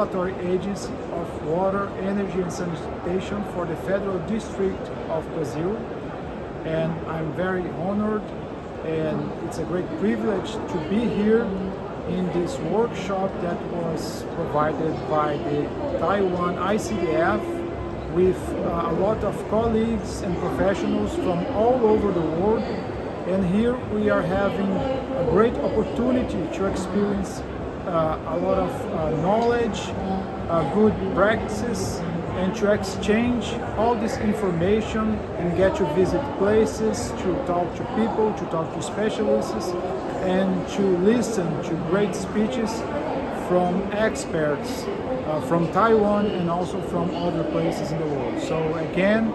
Regulatory Agency of Water, Energy and Sanitation for the Federal District of Brazil. And I'm very honored, and it's a great privilege to be here in this workshop that was provided by the TaiwanICDF with a lot of colleagues and professionals from all over the world. And here we are having a great opportunity to experience a lot of knowledge, good practices, and to exchange all this information and get to visit places, to talk to people, to talk to specialists, and to listen to great speeches from experts from Taiwan and also from other places in the world. So again,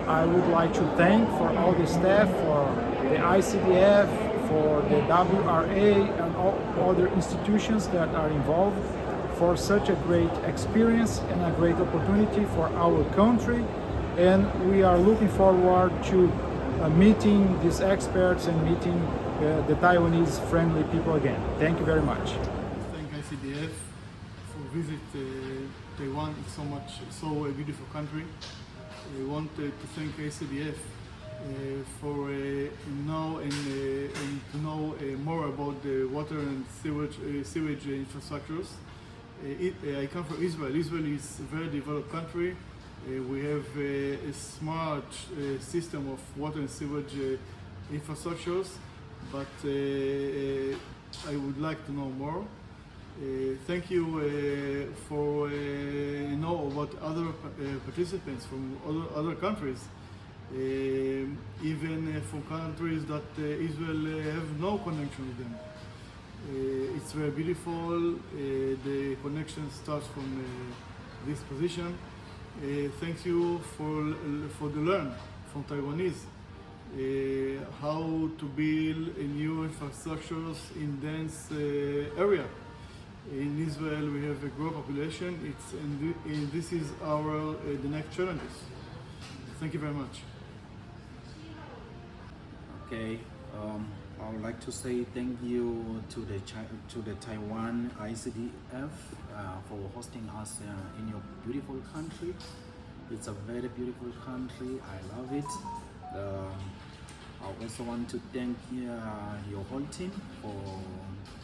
I would like to thank for all the staff, for the ICDF, for the WRA and all other institutions that are involved for such a great experience and a great opportunity for our country. And we are looking forward to meeting these experts and meeting the Taiwanese friendly people again. Thank you very much. Thank ICDF for visit Taiwan. It's so a beautiful country. I want to thank ICDF for know and to know more about the water and sewage infrastructures. I come from Israel. Israel is a very developed country. We have a smart system of water and sewage infrastructures, but I would like to know more. Thank you for know about other participants from other countries, even from countries that Israel have no connection with them. It's very beautiful. The connection starts from this position. Thank you for the learn from Taiwanese how to build new infrastructures in dense area. In Israel, we have a growing population. And this is our the next challenges. Thank you very much. Okay, I would like to say thank you to the Taiwan ICDF for hosting us in your beautiful country. It's a very beautiful country. I love it. I also want to thank your whole team for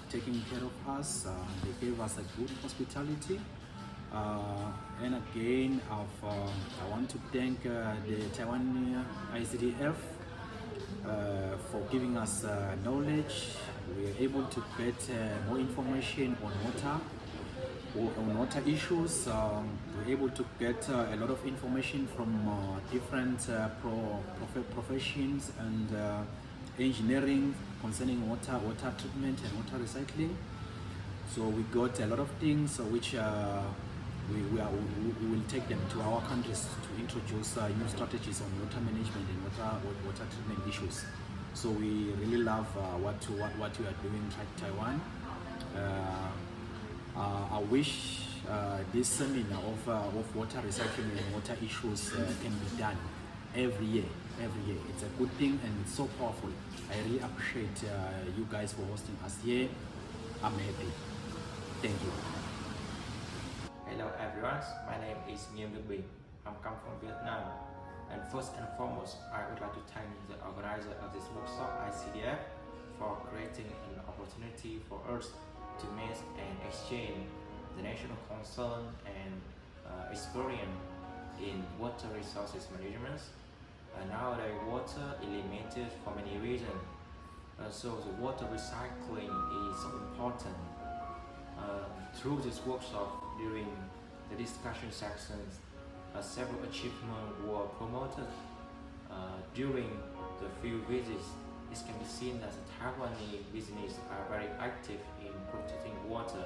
taking care of us. They gave us a good hospitality. And again, I want to thank the Taiwan ICDF for giving us knowledge. We are able to get more information on water issues. We're able to get a lot of information from different professions and engineering concerning water treatment and water recycling. So we got a lot of things which we will take them to our countries to introduce new strategies on water management and water treatment issues. So we really love what you are doing at Taiwan. I wish this seminar of water recycling and water issues can be done every year. It's a good thing and it's so powerful. I really appreciate you guys for hosting us here. I'm happy. Thank you. Hello everyone, my name is Nghiêm Đức Bình. I'm come from Vietnam. And first and foremost, I would like to thank the organizer of this workshop, ICDF, for creating an opportunity for us to meet and exchange the national concern and experience in water resources management. Nowadays, water is limited for many reasons. So the water recycling is so important. Through this workshop, during the discussion sections, several achievements were promoted. During the field visits, it can be seen that the Taiwanese business are very active in protecting water.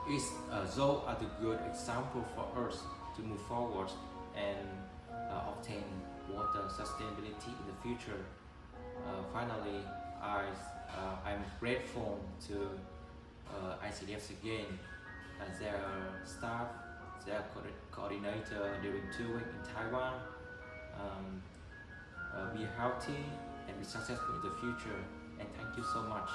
It's though a good example for us to move forward and obtain water sustainability in the future. Finally, I'm grateful to ICDF again as their staff, their coordinator during 2 weeks in Taiwan. Be healthy and be successful in the future, and thank you so much.